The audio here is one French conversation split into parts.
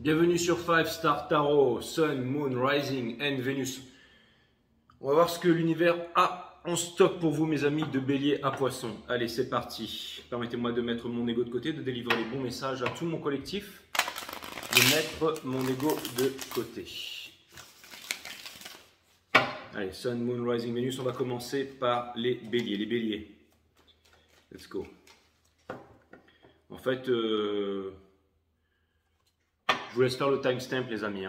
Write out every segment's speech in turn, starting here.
Bienvenue sur 5 Star Tarot, Sun, Moon, Rising and Venus. On va voir ce que l'univers a en stock pour vous, mes amis de Bélier à Poisson. Allez, c'est parti. Permettez-moi de mettre mon ego de côté, de délivrer les bons messages à tout mon collectif, de mettre mon ego de côté. Allez, Sun, Moon, Rising, Venus. On va commencer par les Béliers. Les Béliers. Let's go. En fait, je vous laisse faire le timestamp, les amis.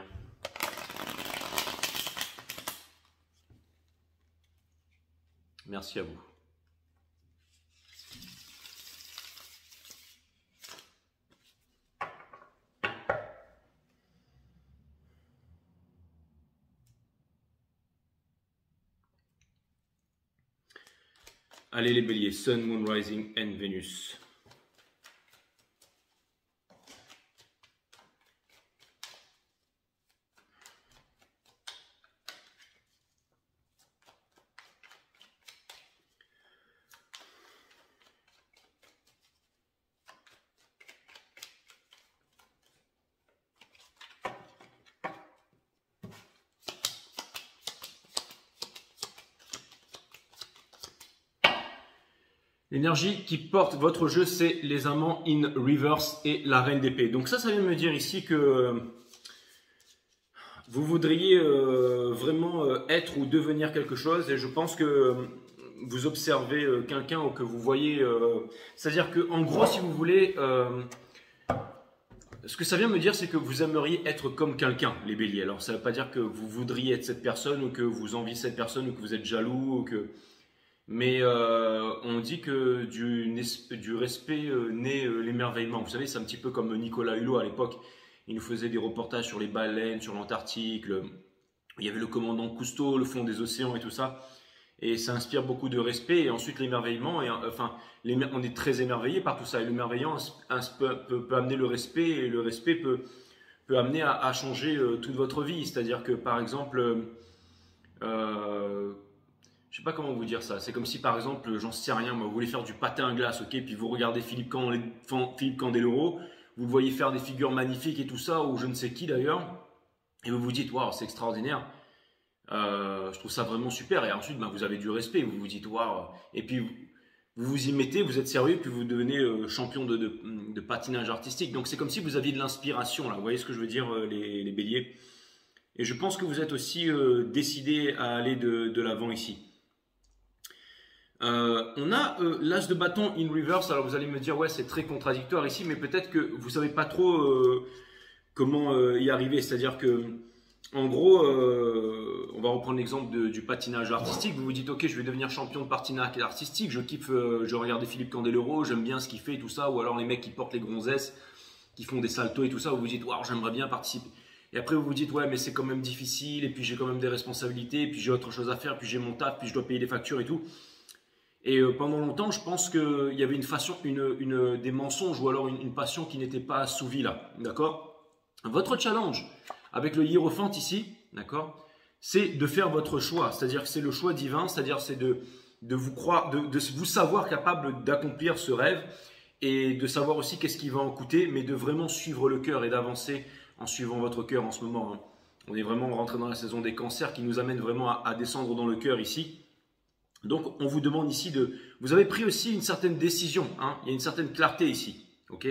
Merci à vous. Allez les Béliers, Sun, Moon, Rising and Venus. L'énergie qui porte votre jeu, c'est les amants in reverse et la reine d'épée. Donc ça vient me dire ici que vous voudriez vraiment être ou devenir quelque chose. Et je pense que vous observez quelqu'un ou que vous voyez... C'est-à-dire que en gros, si vous voulez... ce que ça vient me dire, c'est que vous aimeriez être comme quelqu'un, les Béliers. Alors ça ne veut pas dire que vous voudriez être cette personne ou que vous enviez cette personne ou que vous êtes jaloux ou que... Mais on dit que du respect naît l'émerveillement. Vous savez, c'est un petit peu comme Nicolas Hulot à l'époque. Il nous faisait des reportages sur les baleines, sur l'Antarctique. Il y avait le commandant Cousteau, le fond des océans et tout ça. Et ça inspire beaucoup de respect. Et ensuite, l'émerveillement, on est très émerveillé par tout ça. Et l'émerveillement peut amener le respect. Et le respect peut amener à changer toute votre vie. C'est-à-dire que, par exemple... je sais pas comment vous dire ça. C'est comme si, par exemple, j'en sais rien, moi, vous voulez faire du patin à glace, ok, puis vous regardez Philippe Candeloro, vous le voyez faire des figures magnifiques et tout ça, ou je ne sais qui d'ailleurs, et vous vous dites, waouh, c'est extraordinaire. Je trouve ça vraiment super. Et ensuite, vous avez du respect, vous vous dites, waouh. Et puis, vous vous y mettez, vous êtes sérieux, puis vous devenez champion de patinage artistique. Donc, c'est comme si vous aviez de l'inspiration, là. Vous voyez ce que je veux dire, les Béliers? Et je pense que vous êtes aussi décidé à aller de l'avant ici. On a l'as de bâton in reverse. Alors vous allez me dire, ouais, c'est très contradictoire ici, mais peut-être que vous savez pas trop comment y arriver. C'est-à-dire que, en gros, on va reprendre l'exemple du patinage artistique. Vous vous dites, ok, je vais devenir champion de patinage artistique. Je kiffe, je regarde Philippe Candeloro, j'aime bien ce qu'il fait et tout ça. Ou alors les mecs qui portent les gonzesses, qui font des saltos et tout ça. Vous vous dites, waouh, j'aimerais bien participer. Et après vous vous dites, ouais, mais c'est quand même difficile. Et puis j'ai quand même des responsabilités. Et puis j'ai autre chose à faire. Puis j'ai mon taf. Puis je dois payer les factures et tout. Et pendant longtemps, je pense qu'il y avait des mensonges ou alors une passion qui n'était pas assouvie là, d'accord? Votre challenge avec le hiérophante ici, d'accord, c'est de faire votre choix, c'est-à-dire que c'est le choix divin, c'est-à-dire c'est de vous savoir capable d'accomplir ce rêve et de savoir aussi qu'est-ce qui va en coûter, mais de vraiment suivre le cœur et d'avancer en suivant votre cœur en ce moment. Hein. On est vraiment rentré dans la saison des cancers qui nous amène vraiment à descendre dans le cœur ici. Donc, on vous demande ici vous avez pris aussi une certaine décision, hein, il y a une certaine clarté ici, ok?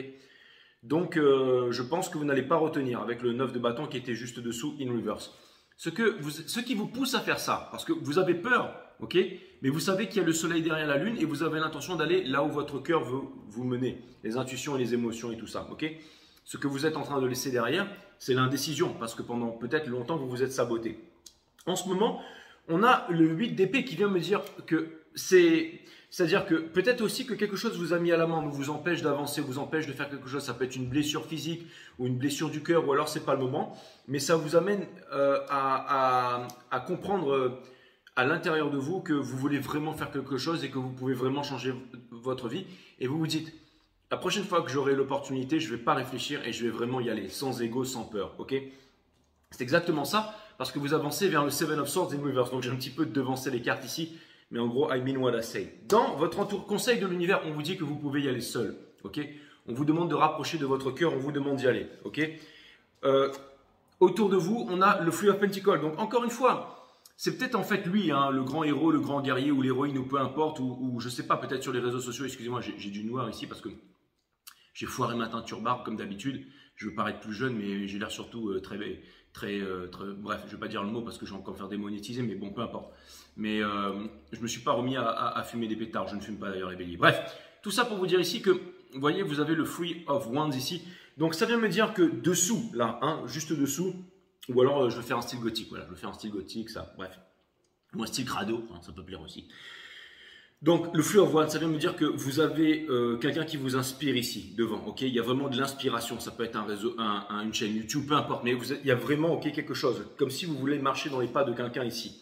Donc, je pense que vous n'allez pas retenir avec le 9 de bâton qui était juste dessous, in reverse. Ce qui vous pousse à faire ça, parce que vous avez peur, ok? Mais vous savez qu'il y a le soleil derrière la lune et vous avez l'intention d'aller là où votre cœur veut vous mener, les intuitions et les émotions et tout ça, ok? Ce que vous êtes en train de laisser derrière, c'est l'indécision, parce que pendant peut-être longtemps, vous vous êtes saboté. En ce moment, on a le 8 d'épée qui vient me dire que c'est-à-dire que peut-être aussi que quelque chose vous a mis à l'amende, vous empêche d'avancer, vous empêche de faire quelque chose. Ça peut être une blessure physique ou une blessure du cœur ou alors c'est pas le moment. Mais ça vous amène à comprendre à l'intérieur de vous que vous voulez vraiment faire quelque chose et que vous pouvez vraiment changer votre vie. Et vous vous dites, la prochaine fois que j'aurai l'opportunité, je ne vais pas réfléchir et je vais vraiment y aller, sans ego, sans peur. Ok? C'est exactement ça. Parce que vous avancez vers le Seven of Swords in reverse. Donc j'ai un petit peu devancé les cartes ici. Mais en gros, I mean what I say. Dans votre conseil de l'univers, on vous dit que vous pouvez y aller seul. Ok? On vous demande de rapprocher de votre cœur. On vous demande d'y aller. Ok? Euh, autour de vous, on a le Three of Pentacles. Donc encore une fois, c'est peut-être en fait lui, hein, le grand héros, le grand guerrier ou l'héroïne ou peu importe, ou je sais pas, peut-être sur les réseaux sociaux, excusez-moi, j'ai du noir ici parce que j'ai foiré ma teinture barbe comme d'habitude. Je veux paraître plus jeune, mais j'ai l'air surtout très, bref, je vais pas dire le mot parce que je vais encore me faire démonétiser, mais bon, peu importe. Mais je me suis pas remis à fumer des pétards, je ne fume pas d'ailleurs les béliers. Bref, tout ça pour vous dire ici que, vous voyez, vous avez le Three of Wands ici. Donc ça vient me dire que dessous, là, hein, juste dessous, ou alors je vais faire un style gothique, voilà, je vais faire un style gothique, ça, bref. Ou un style crado, hein, ça peut plaire aussi. Donc, le Three of Wands, ça vient me dire que vous avez quelqu'un qui vous inspire ici, devant, ok? Il y a vraiment de l'inspiration, ça peut être un réseau, une chaîne YouTube, peu importe, mais il y a vraiment, ok, quelque chose, comme si vous voulez marcher dans les pas de quelqu'un ici.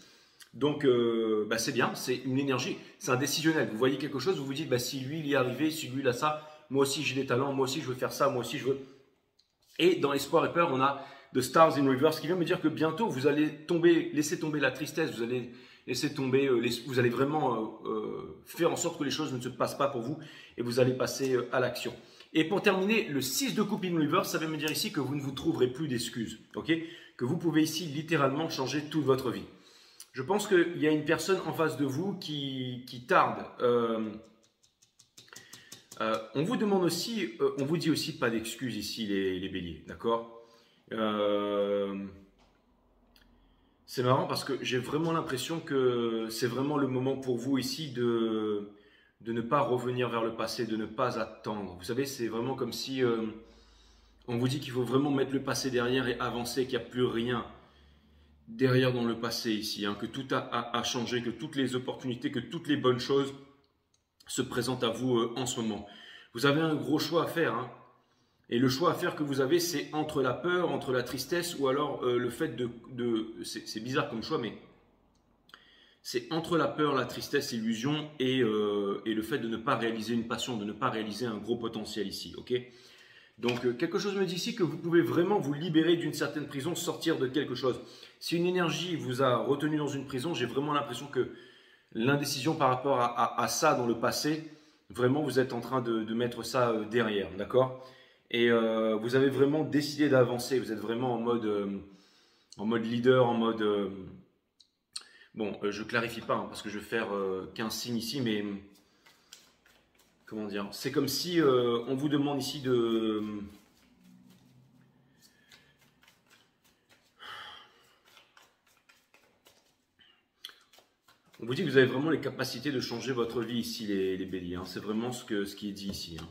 Donc, bah, c'est bien, c'est une énergie, c'est un décisionnel. Vous voyez quelque chose, vous vous dites, bah, si lui, il y est arrivé, si lui, il a ça, moi aussi, j'ai des talents, moi aussi, je veux faire ça, moi aussi, je veux... Et dans Espoir et Peur, on a The Stars in Reverse, qui vient me dire que bientôt, vous allez laisser tomber la tristesse, vous allez laisser tomber, vous allez vraiment faire en sorte que les choses ne se passent pas pour vous et vous allez passer à l'action. Et pour terminer, le 6 de coupe in reverse, ça veut me dire ici que vous ne vous trouverez plus d'excuses, ok? Que vous pouvez ici littéralement changer toute votre vie. Je pense qu'il y a une personne en face de vous qui tarde. On vous demande aussi, on vous dit aussi pas d'excuses ici les béliers, d'accord? C'est marrant parce que j'ai vraiment l'impression que c'est vraiment le moment pour vous ici de ne pas revenir vers le passé, de ne pas attendre. Vous savez, c'est vraiment comme si on vous dit qu'il faut vraiment mettre le passé derrière et avancer, qu'il n'y a plus rien derrière dans le passé ici, hein, que tout a changé, que toutes les opportunités, que toutes les bonnes choses se présentent à vous en ce moment. Vous avez un gros choix à faire, hein. Et le choix à faire que vous avez, c'est entre la peur, entre la tristesse ou alors le fait c'est bizarre comme choix, mais c'est entre la peur, la tristesse, l'illusion et le fait de ne pas réaliser une passion, de ne pas réaliser un gros potentiel ici, ok? Donc quelque chose me dit ici que vous pouvez vraiment vous libérer d'une certaine prison, sortir de quelque chose. Si une énergie vous a retenu dans une prison, j'ai vraiment l'impression que l'indécision par rapport à ça dans le passé, vraiment vous êtes en train de mettre ça derrière, d'accord? Et vous avez vraiment décidé d'avancer, vous êtes vraiment en mode leader, en mode... bon, je clarifie pas, hein, parce que je vais faire qu'un signe ici, mais... comment dire? C'est comme si on vous demande ici de... on vous dit que vous avez vraiment les capacités de changer votre vie ici, les béliers, hein. C'est vraiment ce qui est dit ici, hein.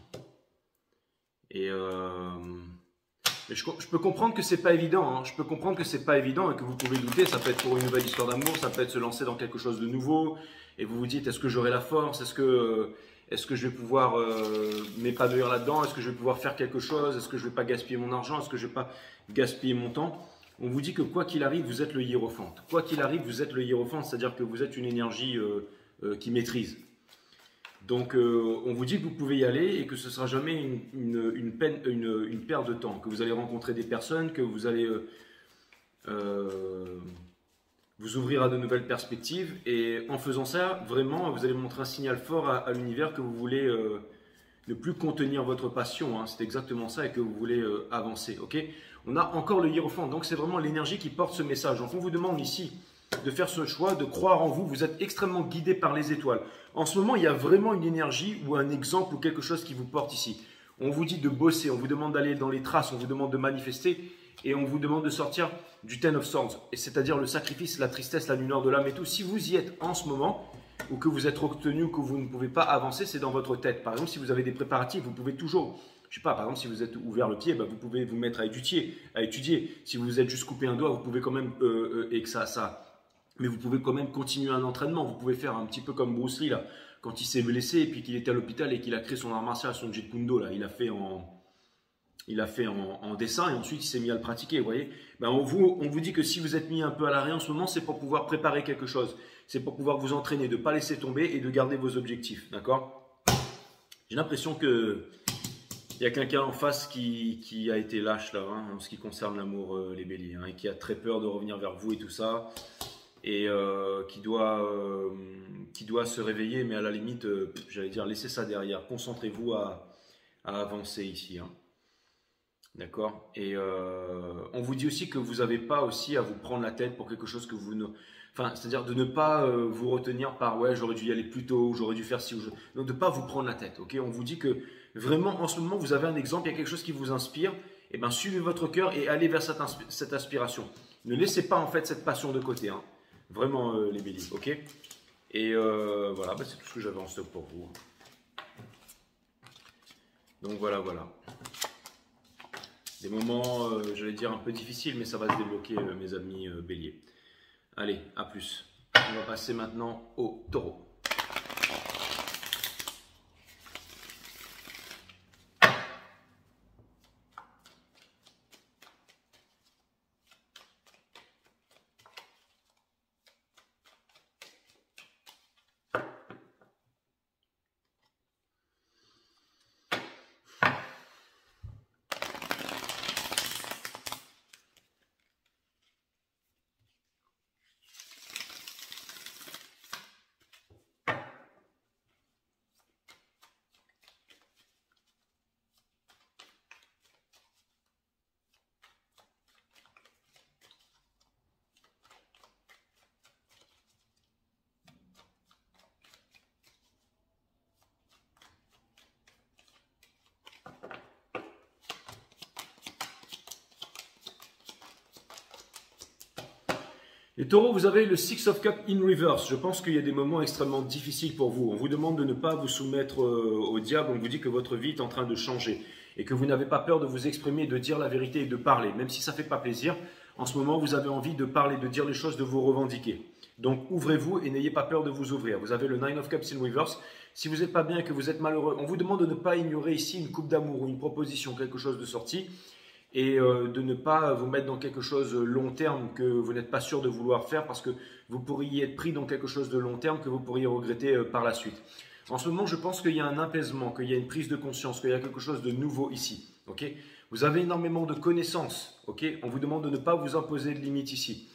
Et je peux comprendre que c'est pas évident, hein. Je peux comprendre que c'est pas évident et que vous pouvez douter. Ça peut être pour une nouvelle histoire d'amour, ça peut être se lancer dans quelque chose de nouveau. Et vous vous dites, est-ce que j'aurai la force? Est-ce que je vais pouvoir m'épanouir là-dedans? Est-ce que je vais pouvoir faire quelque chose? Est-ce que je vais pas gaspiller mon argent? Est-ce que je vais pas gaspiller mon temps? On vous dit que quoi qu'il arrive, vous êtes le hiérophante. Quoi qu'il arrive, vous êtes le hiérophante, c'est-à-dire que vous êtes une énergie qui maîtrise. Donc, on vous dit que vous pouvez y aller et que ce ne sera jamais une perte de temps, que vous allez rencontrer des personnes, que vous allez vous ouvrir à de nouvelles perspectives. Et en faisant ça, vraiment, vous allez montrer un signal fort à l'univers que vous voulez ne plus contenir votre passion, hein. C'est exactement ça et que vous voulez avancer. Ok? On a encore le hiérophante, donc c'est vraiment l'énergie qui porte ce message. Donc, on vous demande ici de faire ce choix, de croire en vous. Vous êtes extrêmement guidé par les étoiles. En ce moment, il y a vraiment une énergie ou un exemple ou quelque chose qui vous porte ici. On vous dit de bosser, on vous demande d'aller dans les traces, on vous demande de manifester et on vous demande de sortir du Ten of Swords, c'est-à-dire le sacrifice, la tristesse, la nuit noire de l'âme et tout. Si vous y êtes en ce moment ou que vous êtes retenu ou que vous ne pouvez pas avancer, c'est dans votre tête. Par exemple, si vous avez des préparatifs, vous pouvez toujours... je sais pas, par exemple, si vous êtes ouvert le pied, bah, vous pouvez vous mettre à étudier. Si vous êtes juste coupé un doigt, vous pouvez quand même, et que mais vous pouvez quand même continuer un entraînement. Vous pouvez faire un petit peu comme Bruce Lee, là, quand il s'est blessé et puis qu'il était à l'hôpital et qu'il a créé son art martial, son Jeet Kune Do, là, il a fait en dessin et ensuite il s'est mis à le pratiquer, vous voyez. Ben on vous dit que si vous êtes mis un peu à l'arrêt en ce moment, c'est pour pouvoir préparer quelque chose. C'est pour pouvoir vous entraîner, de ne pas laisser tomber et de garder vos objectifs, d'accord? J'ai l'impression que il y a quelqu'un en face qui a été lâche là, hein, en ce qui concerne l'amour, les béliers, hein, et qui a très peur de revenir vers vous et tout ça. Et qui doit se réveiller, mais à la limite, j'allais dire, laissez ça derrière. Concentrez-vous à avancer ici, hein. D'accord. Et on vous dit aussi que vous n'avez pas aussi à vous prendre la tête pour quelque chose que vous ne... Enfin, c'est-à-dire de ne pas vous retenir par ouais, j'aurais dû y aller plus tôt, j'aurais dû faire ci ou je... Donc de ne pas vous prendre la tête. Ok. On vous dit que vraiment en ce moment vous avez un exemple, il y a quelque chose qui vous inspire. Et ben suivez votre cœur et allez vers cette aspiration. Ne laissez pas en fait cette passion de côté. Hein. Vraiment les béliers. Ok. Et voilà, bah, c'est tout ce que j'avais en stock pour vous. Donc voilà, voilà. Des moments, j'allais dire, un peu difficiles, mais ça va se débloquer, mes amis béliers. Allez, à plus. On va passer maintenant au taureau. Les taureaux, vous avez le Six of Cups in reverse. Je pense qu'il y a des moments extrêmement difficiles pour vous. On vous demande de ne pas vous soumettre au diable. On vous dit que votre vie est en train de changer et que vous n'avez pas peur de vous exprimer, de dire la vérité et de parler. Même si ça ne fait pas plaisir, en ce moment, vous avez envie de parler, de dire les choses, de vous revendiquer. Donc, ouvrez-vous et n'ayez pas peur de vous ouvrir. Vous avez le Nine of Cups in reverse. Si vous n'êtes pas bien et que vous êtes malheureux, on vous demande de ne pas ignorer ici une coupe d'amour ou une proposition, quelque chose de sorti. Et de ne pas vous mettre dans quelque chose long terme que vous n'êtes pas sûr de vouloir faire parce que vous pourriez être pris dans quelque chose de long terme que vous pourriez regretter par la suite. En ce moment, je pense qu'il y a un apaisement, qu'il y a une prise de conscience, qu'il y a quelque chose de nouveau ici. Okay, vous avez énormément de connaissances. Okay, on vous demande de ne pas vous imposer de limites ici.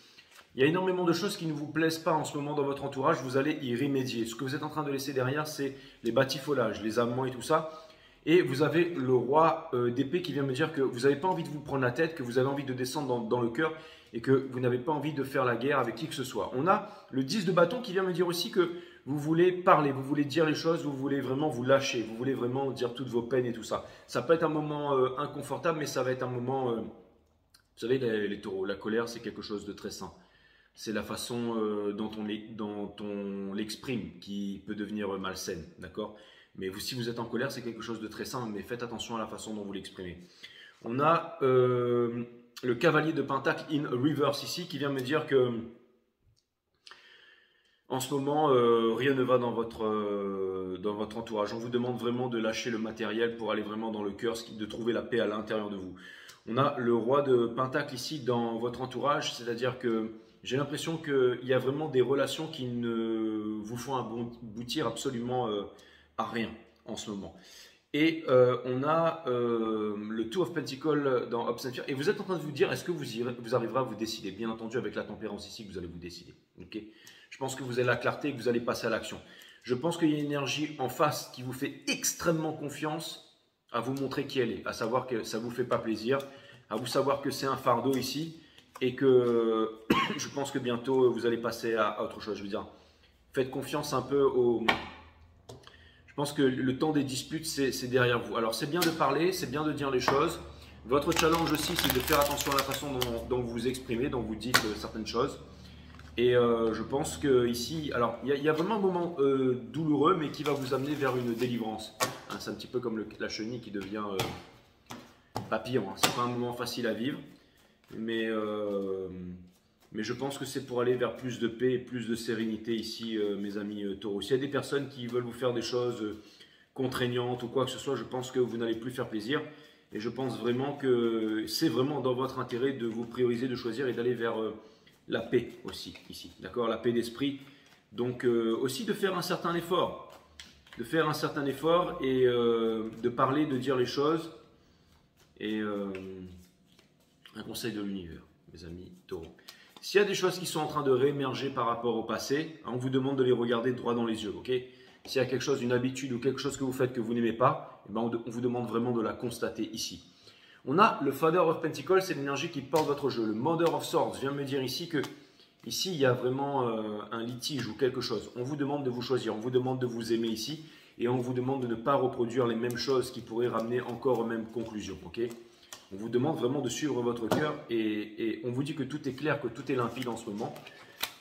Il y a énormément de choses qui ne vous plaisent pas en ce moment dans votre entourage. Vous allez y remédier. Ce que vous êtes en train de laisser derrière, c'est les batifolages, les amants et tout ça. Et vous avez le roi d'épée qui vient me dire que vous n'avez pas envie de vous prendre la tête, que vous avez envie de descendre dans le cœur et que vous n'avez pas envie de faire la guerre avec qui que ce soit. On a le 10 de bâton qui vient me dire aussi que vous voulez parler, vous voulez dire les choses, vous voulez vraiment vous lâcher, vous voulez vraiment dire toutes vos peines et tout ça. Ça peut être un moment inconfortable, mais ça va être un moment... vous savez, les taureaux, la colère, c'est quelque chose de très sain. C'est la façon dont on l'exprime qui peut devenir malsaine, d'accord ? Mais vous, si vous êtes en colère, c'est quelque chose de très sain, mais faites attention à la façon dont vous l'exprimez. On a le cavalier de Pentacle in reverse ici qui vient me dire que en ce moment, rien ne va dans votre entourage. On vous demande vraiment de lâcher le matériel pour aller vraiment dans le cœur, de trouver la paix à l'intérieur de vous. On a le roi de Pentacle ici dans votre entourage, c'est-à-dire que j'ai l'impression qu'il y a vraiment des relations qui ne vous font aboutir absolument à rien en ce moment. Et on a le Two of Pentacles dans Hobbs and Fear. Et vous êtes en train de vous dire, est-ce que vous arriverez à vous décider? Bien entendu, avec la tempérance ici, vous allez vous décider. Okay, je pense que vous avez la clarté et que vous allez passer à l'action. Je pense qu'il y a une énergie en face qui vous fait extrêmement confiance à vous montrer qui elle est. À savoir que ça ne vous fait pas plaisir, à vous savoir que c'est un fardeau ici. Et que je pense que bientôt, vous allez passer à autre chose. Je veux dire, faites confiance un peu au... Je pense que le temps des disputes, c'est derrière vous. Alors, c'est bien de parler, c'est bien de dire les choses. Votre challenge aussi, c'est de faire attention à la façon dont vous vous exprimez, dont vous dites certaines choses. Et je pense qu'ici, alors, il y a vraiment un moment douloureux, mais qui va vous amener vers une délivrance. Hein, c'est un petit peu comme la chenille qui devient papillon. Hein. Ce n'est pas un moment facile à vivre. Mais je pense que c'est pour aller vers plus de paix et plus de sérénité ici, mes amis taureaux. S'il y a des personnes qui veulent vous faire des choses contraignantes ou quoi que ce soit, je pense que vous n'allez plus faire plaisir. Et je pense vraiment que c'est vraiment dans votre intérêt de vous prioriser, de choisir et d'aller vers la paix aussi, ici. D'accord ? La paix d'esprit. Donc aussi de faire un certain effort. De faire un certain effort et de parler, de dire les choses. Et... un conseil de l'univers, mes amis taureaux. S'il y a des choses qui sont en train de réémerger par rapport au passé, on vous demande de les regarder droit dans les yeux. Okay, s'il y a quelque chose, une habitude ou quelque chose que vous faites que vous n'aimez pas, eh ben on vous demande vraiment de la constater ici. On a le Father of Pentacles, c'est l'énergie qui porte votre jeu. Le Mother of Swords vient me dire ici que ici il y a vraiment un litige ou quelque chose. On vous demande de vous choisir, on vous demande de vous aimer ici et on vous demande de ne pas reproduire les mêmes choses qui pourraient ramener encore aux mêmes conclusions. Okay, on vous demande vraiment de suivre votre cœur et on vous dit que tout est clair, que tout est limpide en ce moment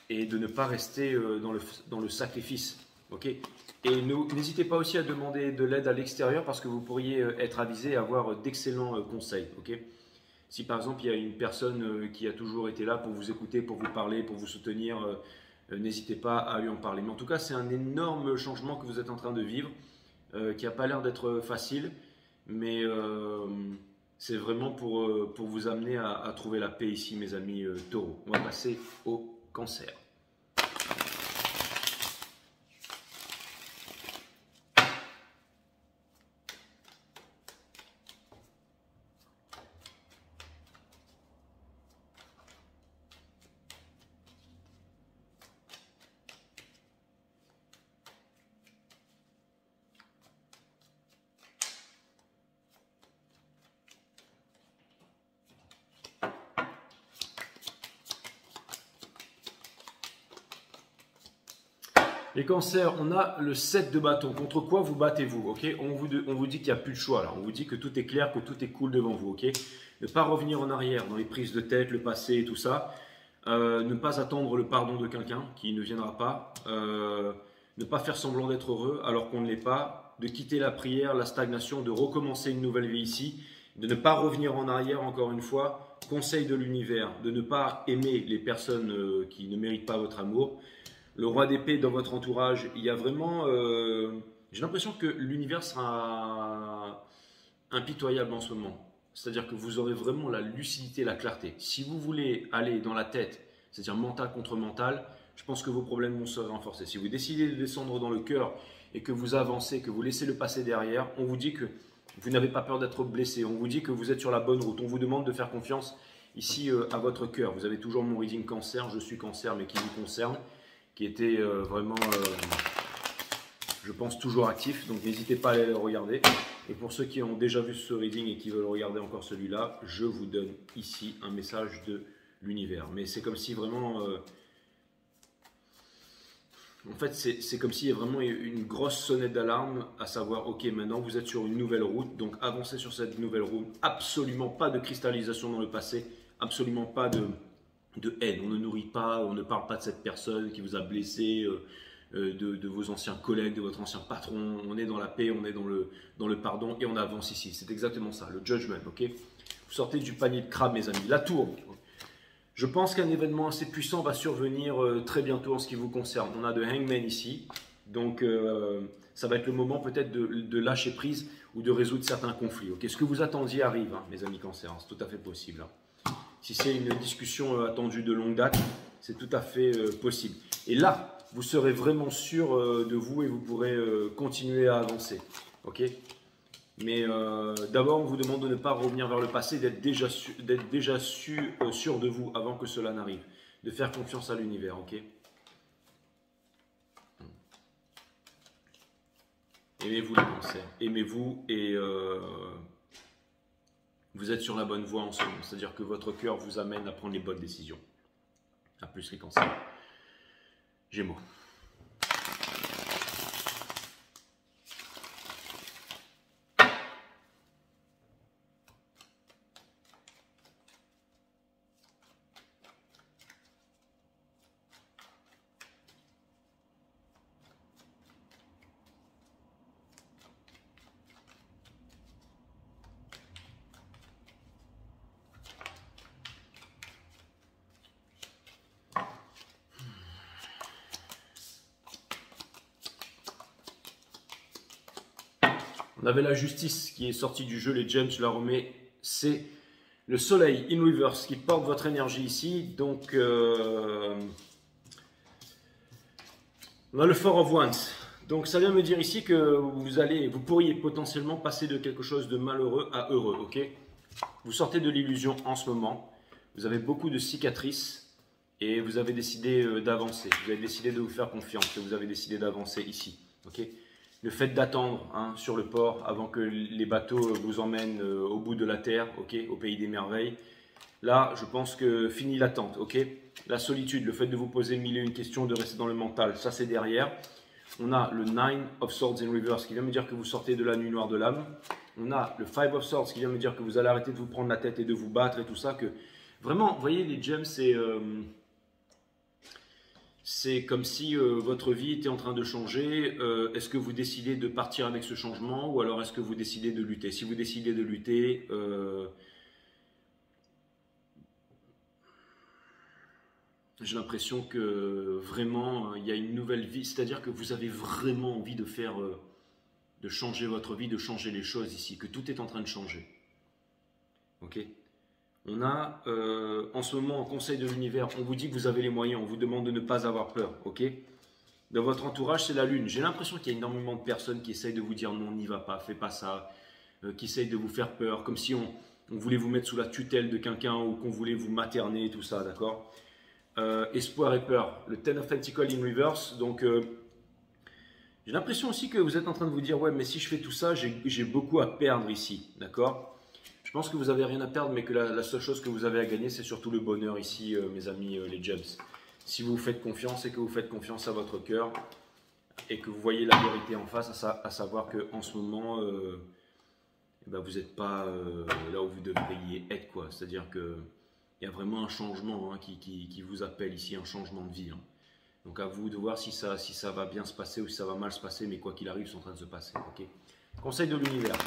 et de ne pas rester dans le sacrifice. Okay, et n'hésitez pas aussi à demander de l'aide à l'extérieur parce que vous pourriez être avisé et avoir d'excellents conseils. Okay, si par exemple il y a une personne qui a toujours été là pour vous écouter, pour vous parler, pour vous soutenir, n'hésitez pas à lui en parler. Mais en tout cas, c'est un énorme changement que vous êtes en train de vivre, qui n'a pas l'air d'être facile, mais c'est vraiment pour vous amener à trouver la paix ici, mes amis taureaux. On va passer au cancer. Les cancers, on a le 7 de bâton. Contre quoi vous battez-vous? Okay, on vous dit qu'il n'y a plus de choix. Là. On vous dit que tout est clair, que tout est cool devant vous. Okay, ne pas revenir en arrière dans les prises de tête, le passé et tout ça. Ne pas attendre le pardon de quelqu'un qui ne viendra pas. Ne pas faire semblant d'être heureux alors qu'on ne l'est pas. De quitter la prière, la stagnation, de recommencer une nouvelle vie ici. De ne pas revenir en arrière encore une fois. Conseil de l'univers, de ne pas aimer les personnes qui ne méritent pas votre amour. Le roi d'épée dans votre entourage, il y a vraiment... j'ai l'impression que l'univers sera impitoyable en ce moment. C'est-à-dire que vous aurez vraiment la lucidité, la clarté. Si vous voulez aller dans la tête, c'est-à-dire mental contre mental, je pense que vos problèmes vont se renforcer. Si vous décidez de descendre dans le cœur et que vous avancez, que vous laissez le passé derrière, on vous dit que vous n'avez pas peur d'être blessé. On vous dit que vous êtes sur la bonne route. On vous demande de faire confiance ici à votre cœur. Vous avez toujours mon reading cancer, je suis cancer, mais qui vous concerne, qui était vraiment, je pense, toujours actif. Donc n'hésitez pas à aller le regarder. Et pour ceux qui ont déjà vu ce reading et qui veulent regarder encore celui-là, je vous donne ici un message de l'univers. Mais c'est comme si vraiment... en fait, c'est comme s'il y a vraiment une grosse sonnette d'alarme, à savoir, ok, maintenant vous êtes sur une nouvelle route, donc avancez sur cette nouvelle route. Absolument pas de cristallisation dans le passé, absolument pas de haine. On ne nourrit pas, on ne parle pas de cette personne qui vous a blessé, de vos anciens collègues, de votre ancien patron. On est dans la paix, on est dans le pardon et on avance ici. C'est exactement ça, le judgment, ok? Vous sortez du panier de crabe, mes amis. La tour. Je pense qu'un événement assez puissant va survenir très bientôt en ce qui vous concerne. On a de Hangman ici, donc ça va être le moment peut-être de lâcher prise ou de résoudre certains conflits. Okay, ce que vous attendiez arrive, hein, mes amis cancer, hein, c'est tout à fait possible. Hein. Si c'est une discussion attendue de longue date, c'est tout à fait possible. Et là, vous serez vraiment sûr de vous et vous pourrez continuer à avancer. Okay, mais d'abord, on vous demande de ne pas revenir vers le passé, d'être déjà sûr de vous avant que cela n'arrive. De faire confiance à l'univers, ok? Aimez-vous les cancers, aimez-vous et vous êtes sur la bonne voie en ce moment. C'est-à-dire que votre cœur vous amène à prendre les bonnes décisions. À plus les cancers. Gémeaux. On avait la justice qui est sortie du jeu, les gems, je la remets. C'est le soleil in reverse qui porte votre énergie ici. Donc, on a le Four of Wands. Donc, ça vient me dire ici que vous pourriez potentiellement passer de quelque chose de malheureux à heureux. Ok, vous sortez de l'illusion en ce moment. Vous avez beaucoup de cicatrices et vous avez décidé d'avancer. Vous avez décidé de vous faire confiance et vous avez décidé d'avancer ici. Ok. le fait d'attendre hein, sur le port avant que les bateaux vous emmènent au bout de la terre, ok, au pays des merveilles. Là, je pense que fini l'attente, ok. La solitude, le fait de vous poser mille et une questions, de rester dans le mental, ça c'est derrière. On a le Nine of Swords in Reverse qui vient me dire que vous sortez de la nuit noire de l'âme. On a le Five of Swords qui vient me dire que vous allez arrêter de vous prendre la tête et de vous battre et tout ça. Que vraiment, vous voyez, les gems, c'est comme si votre vie était en train de changer. Est-ce que vous décidez de partir avec ce changement ou alors est-ce que vous décidez de lutter? Si vous décidez de lutter, j'ai l'impression que vraiment il y a une nouvelle vie. C'est-à-dire que vous avez vraiment envie de faire, de changer votre vie, de changer les choses ici, que tout est en train de changer. Ok? On a en ce moment en conseil de l'univers, on vous dit que vous avez les moyens, on vous demande de ne pas avoir peur, ok? Dans votre entourage, c'est la lune. J'ai l'impression qu'il y a énormément de personnes qui essayent de vous dire non, n'y va pas, fais pas ça, qui essayent de vous faire peur, comme si on voulait vous mettre sous la tutelle de quelqu'un ou qu'on voulait vous materner, tout ça, d'accord? Espoir et peur, le Ten of Pentacles in Reverse, donc j'ai l'impression aussi que vous êtes en train de vous dire, ouais, mais si je fais tout ça, j'ai beaucoup à perdre ici, d'accord? Je pense que vous n'avez rien à perdre, mais que la seule chose que vous avez à gagner, c'est surtout le bonheur ici, mes amis, les gems. Si vous vous faites confiance et que vous faites confiance à votre cœur et que vous voyez la vérité en face, à savoir qu'en ce moment, eh ben, vous n'êtes pas là où vous devriez être, quoi. C'est-à-dire qu'il y a vraiment un changement hein, qui vous appelle ici, un changement de vie. Hein. Donc à vous de voir si ça va bien se passer ou si ça va mal se passer, mais quoi qu'il arrive, c'est en train de se passer. Okay. Conseil de l'univers.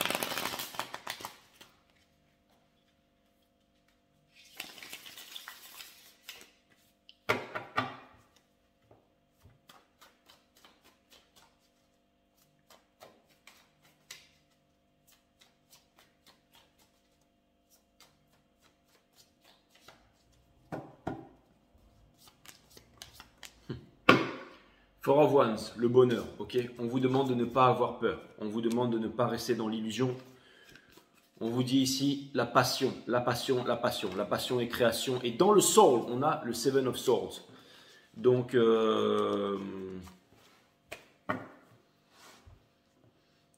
Four of Wands, le bonheur, ok. On vous demande de ne pas avoir peur. On vous demande de ne pas rester dans l'illusion. On vous dit ici la passion, la passion, la passion. La passion et création. Et dans le soul, on a le Seven of Swords. Donc,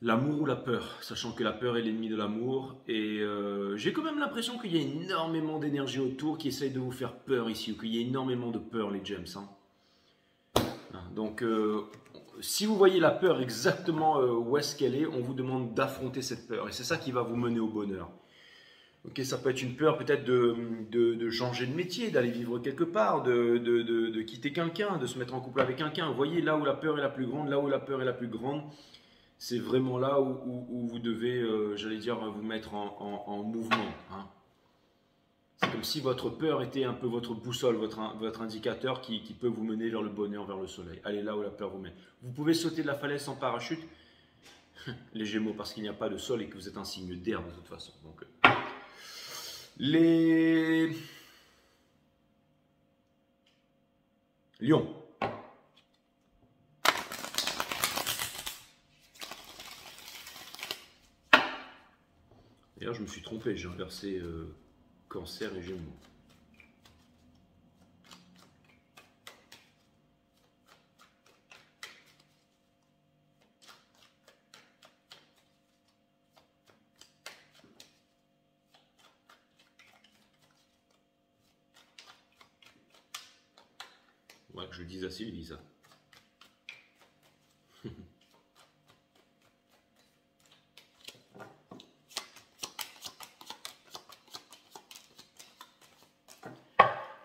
l'amour ou la peur, sachant que la peur est l'ennemi de l'amour. Et j'ai quand même l'impression qu'il y a énormément d'énergie autour qui essaye de vous faire peur ici. Ou qu'il y a énormément de peur, les gems. Hein. Donc, si vous voyez la peur exactement où est-ce qu'elle est, on vous demande d'affronter cette peur. Et c'est ça qui va vous mener au bonheur. Ok, ça peut être une peur peut-être de changer de métier, d'aller vivre quelque part, de quitter quelqu'un, de se mettre en couple avec quelqu'un. Vous voyez, là où la peur est la plus grande, là où la peur est la plus grande, c'est vraiment là où vous devez, j'allais dire, vous mettre en mouvement. Hein. C'est comme si votre peur était un peu votre boussole, votre indicateur qui peut vous mener vers le bonheur, vers le soleil. Allez là où la peur vous mène. Vous pouvez sauter de la falaise sans parachute, les Gémeaux, parce qu'il n'y a pas de sol et que vous êtes un signe d'air de toute façon. Donc, les Lions. D'ailleurs, je me suis trompé, j'ai inversé Cancer et Gémeaux. Ouais, que je le dise à Sylvie, ça.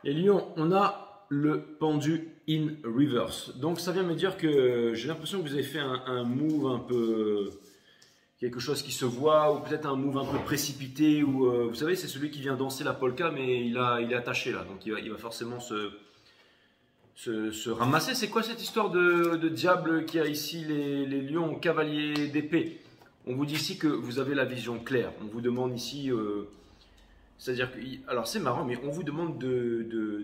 Les lions, on a le pendu in reverse. Donc ça vient me dire que j'ai l'impression que vous avez fait un move un peu... quelque chose qui se voit, ou peut-être un move un peu précipité, ou vous savez, c'est celui qui vient danser la polka, mais il est attaché là, donc il va forcément se ramasser. C'est quoi cette histoire de diable qui a ici les lions cavaliers d'épée? On vous dit ici que vous avez la vision claire. On vous demande ici... c'est-à-dire que, alors c'est marrant, mais on vous demande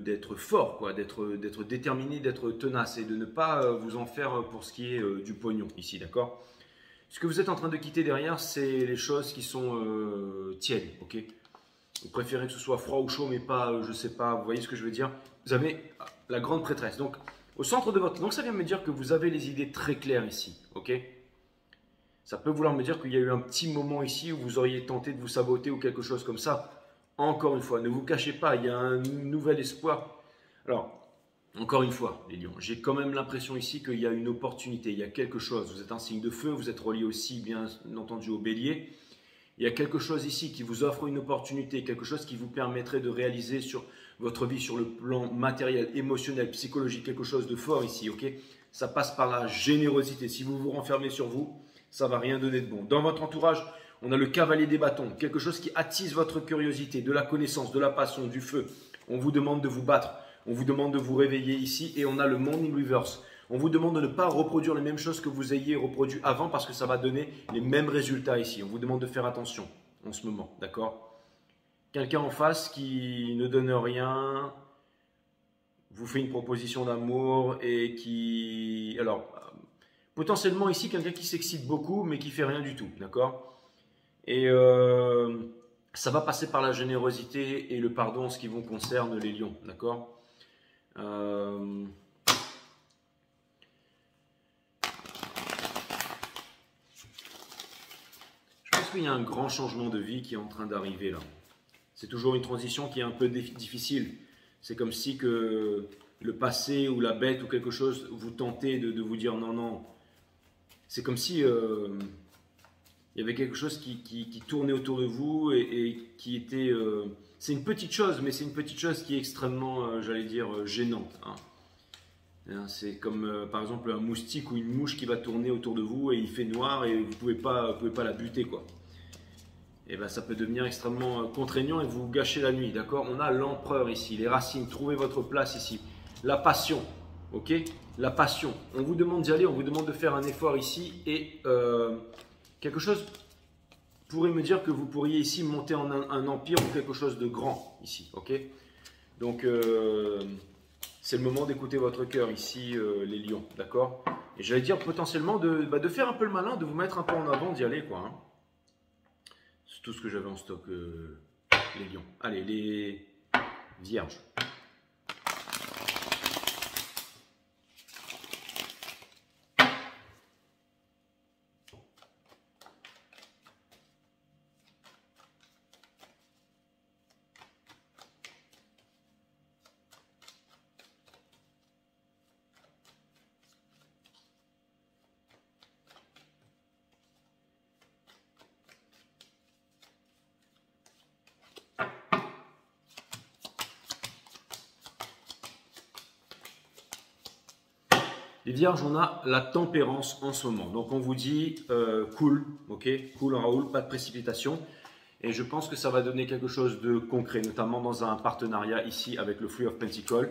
d'être fort, quoi, d'être déterminé, d'être tenace et de ne pas vous en faire pour ce qui est du pognon ici, d'accord? Ce que vous êtes en train de quitter derrière, c'est les choses qui sont tièdes, ok? Vous préférez que ce soit froid ou chaud, mais pas, je sais pas, vous voyez ce que je veux dire? Vous avez la grande prêtresse, donc au centre de votre... Donc ça vient me dire que vous avez les idées très claires ici, ok? Ça peut vouloir me dire qu'il y a eu un petit moment ici où vous auriez tenté de vous saboter ou quelque chose comme ça. Encore une fois, ne vous cachez pas, il y a un nouvel espoir. Alors, encore une fois, les lions, j'ai quand même l'impression ici qu'il y a une opportunité, il y a quelque chose. Vous êtes un signe de feu, vous êtes relié aussi, bien entendu, au bélier. Il y a quelque chose ici qui vous offre une opportunité, quelque chose qui vous permettrait de réaliser sur votre vie, sur le plan matériel, émotionnel, psychologique, quelque chose de fort ici, ok? Ça passe par la générosité. Si vous vous renfermez sur vous, ça ne va rien donner de bon. Dans votre entourage, on a le cavalier des bâtons, quelque chose qui attise votre curiosité, de la connaissance, de la passion, du feu. On vous demande de vous battre, on vous demande de vous réveiller ici et on a le monde in reverse. On vous demande de ne pas reproduire les mêmes choses que vous ayez reproduit avant parce que ça va donner les mêmes résultats ici. On vous demande de faire attention en ce moment, d'accord? Quelqu'un en face qui ne donne rien, vous fait une proposition d'amour et qui... Alors, potentiellement ici, quelqu'un qui s'excite beaucoup mais qui fait rien du tout, d'accord? Et ça va passer par la générosité et le pardon en ce qui vous concerne les lions, d'accord? Je pense qu'il y a un grand changement de vie qui est en train d'arriver là. C'est toujours une transition qui est un peu difficile. C'est comme si que le passé ou la bête ou quelque chose vous tentez de vous dire non, non. C'est comme si il y avait quelque chose qui tournait autour de vous et qui était... c'est une petite chose, mais c'est une petite chose qui est extrêmement, j'allais dire, gênante. Hein. C'est comme par exemple un moustique ou une mouche qui va tourner autour de vous et il fait noir et vous pouvez pas la buter, quoi. Et ben ça peut devenir extrêmement contraignant et vous gâcher la nuit, d'accord? On a l'empereur ici, les racines, trouvez votre place ici. La passion, ok? La passion. On vous demande d'y aller, on vous demande de faire un effort ici et quelque chose pourrait me dire que vous pourriez ici monter en un empire ou quelque chose de grand ici, ok? Donc c'est le moment d'écouter votre cœur ici, les lions, d'accord? Et j'allais dire potentiellement de faire un peu le malin, de vous mettre un peu en avant, d'y aller, quoi. Hein. C'est tout ce que j'avais en stock, les lions. Allez, les vierges. Les vierges, on a la tempérance en ce moment. Donc on vous dit cool, ok, cool Raoul, pas de précipitation. Et je pense que ça va donner quelque chose de concret, notamment dans un partenariat ici avec le Three of Pentacles.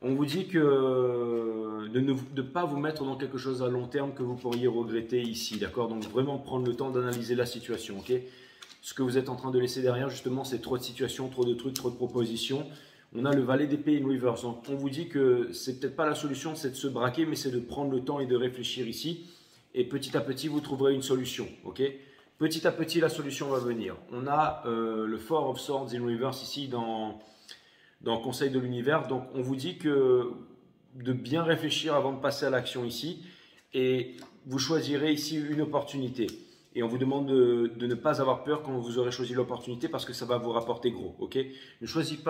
On vous dit que de ne pas vous mettre dans quelque chose à long terme que vous pourriez regretter ici, d'accord? Donc vraiment prendre le temps d'analyser la situation, ok? Ce que vous êtes en train de laisser derrière, justement, c'est trop de situations, trop de trucs, trop de propositions. On a le valet d'épée in reverse. Donc, on vous dit que c'est peut-être pas la solution, c'est de se braquer, mais c'est de prendre le temps et de réfléchir ici. Et petit à petit, vous trouverez une solution. Ok? Petit à petit, la solution va venir. On a le Four of Swords in reverse ici dans Conseil de l'univers. Donc, on vous dit que de bien réfléchir avant de passer à l'action ici. Et vous choisirez ici une opportunité. Et on vous demande de ne pas avoir peur quand vous aurez choisi l'opportunité parce que ça va vous rapporter gros. Ok? Ne choisissez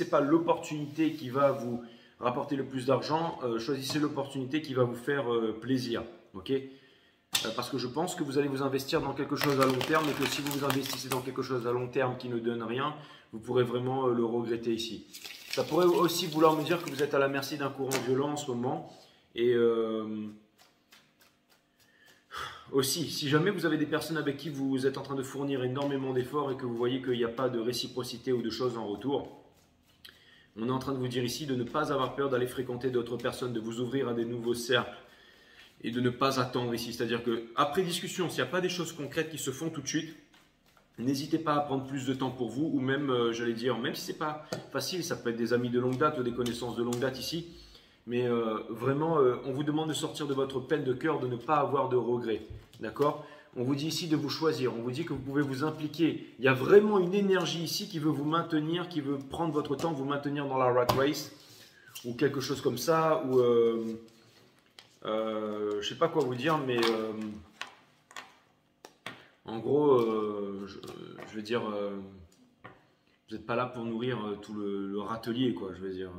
pas l'opportunité qui va vous rapporter le plus d'argent. Choisissez l'opportunité qui va vous faire plaisir. Ok? Parce que je pense que vous allez vous investir dans quelque chose à long terme et que si vous vous investissez dans quelque chose à long terme qui ne donne rien, vous pourrez vraiment le regretter ici. Ça pourrait aussi vouloir me dire que vous êtes à la merci d'un courant violent en ce moment. Et aussi, si jamais vous avez des personnes avec qui vous êtes en train de fournir énormément d'efforts et que vous voyez qu'il n'y a pas de réciprocité ou de choses en retour, on est en train de vous dire ici de ne pas avoir peur d'aller fréquenter d'autres personnes, de vous ouvrir à des nouveaux cercles et de ne pas attendre ici. C'est-à-dire qu'après discussion, s'il n'y a pas des choses concrètes qui se font tout de suite, n'hésitez pas à prendre plus de temps pour vous ou même, j'allais dire, même si ce n'est pas facile, ça peut être des amis de longue date ou des connaissances de longue date ici. Mais vraiment, on vous demande de sortir de votre peine de cœur, de ne pas avoir de regrets. D'accord? On vous dit ici de vous choisir. On vous dit que vous pouvez vous impliquer. Il y a vraiment une énergie ici qui veut vous maintenir, qui veut prendre votre temps, vous maintenir dans la rat race ou quelque chose comme ça. Ou je ne sais pas quoi vous dire, mais En gros, je veux dire, vous n'êtes pas là pour nourrir tout le râtelier, quoi, je veux dire.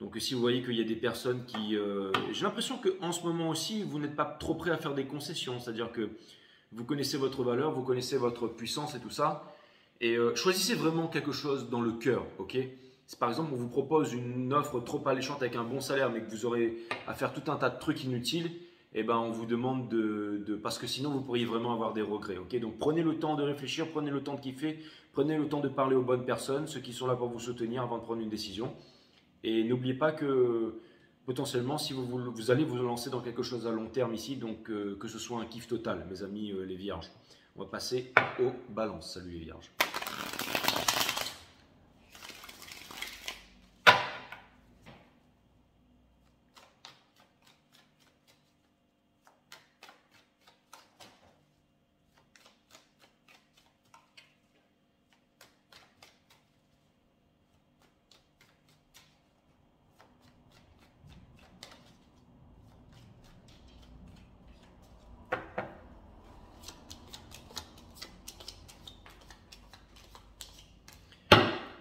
Donc si vous voyez qu'il y a des personnes qui... j'ai l'impression qu'en ce moment aussi, vous n'êtes pas trop prêt à faire des concessions. C'est-à-dire que vous connaissez votre valeur, vous connaissez votre puissance et tout ça. Et choisissez vraiment quelque chose dans le cœur, ok? Si par exemple on vous propose une offre trop alléchante avec un bon salaire, mais que vous aurez à faire tout un tas de trucs inutiles, eh ben on vous demande parce que sinon vous pourriez vraiment avoir des regrets, ok? Donc prenez le temps de réfléchir, prenez le temps de kiffer, prenez le temps de parler aux bonnes personnes, ceux qui sont là pour vous soutenir avant de prendre une décision. Et n'oubliez pas que potentiellement, si vous allez vous lancer dans quelque chose à long terme ici, donc que ce soit un kiff total, mes amis les vierges. On va passer aux balances. Salut les vierges.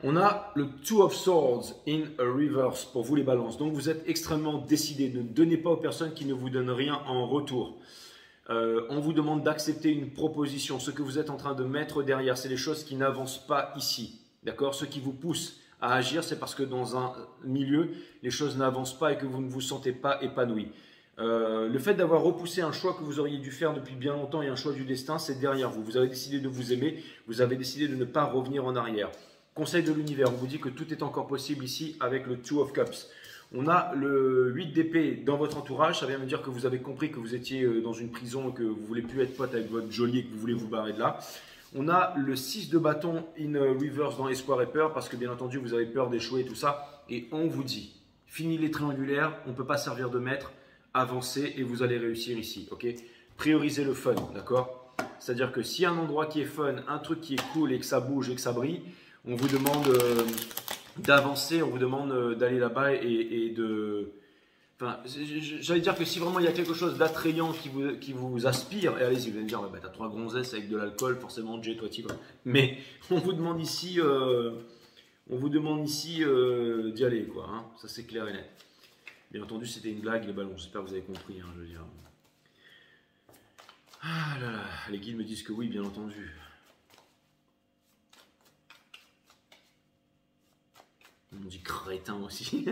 On a le Two of Swords in a reverse pour vous les balances. Donc vous êtes extrêmement décidés. Ne donnez pas aux personnes qui ne vous donnent rien en retour. On vous demande d'accepter une proposition. Ce que vous êtes en train de mettre derrière, c'est les choses qui n'avancent pas ici. D'accord? Ce qui vous pousse à agir, c'est parce que dans un milieu, les choses n'avancent pas et que vous ne vous sentez pas épanoui. Le fait d'avoir repoussé un choix que vous auriez dû faire depuis bien longtemps et un choix du destin, c'est derrière vous. Vous avez décidé de vous aimer, vous avez décidé de ne pas revenir en arrière. Conseil de l'univers, on vous dit que tout est encore possible ici avec le Two of Cups. On a le 8 d'épée dans votre entourage, ça vient me dire que vous avez compris que vous étiez dans une prison et que vous ne voulez plus être pote avec votre geôlier et que vous voulez vous barrer de là. On a le 6 de bâton in reverse dans espoir et peur parce que bien entendu vous avez peur d'échouer et tout ça. Et on vous dit, fini les triangulaires, on ne peut pas servir de maître, avancez et vous allez réussir ici. Ok, priorisez le fun, d'accord? C'est-à-dire que s'il y a un endroit qui est fun, un truc qui est cool et que ça bouge et que ça brille, on vous demande d'avancer, on vous demande d'aller là-bas et de... Enfin, j'allais dire que si vraiment il y a quelque chose d'attrayant qui vous aspire, et allez-y, vous allez me dire, bah, t'as 3 gonzesses avec de l'alcool, forcément, Jay, toi, tu quoi. Mais on vous demande ici, d'y aller, quoi. Hein, ça, c'est clair et net. Bien entendu, c'était une blague, les ballons. J'espère que vous avez compris, hein, je veux dire. Ah là là, les guides me disent que oui, bien entendu. On dit crétin aussi.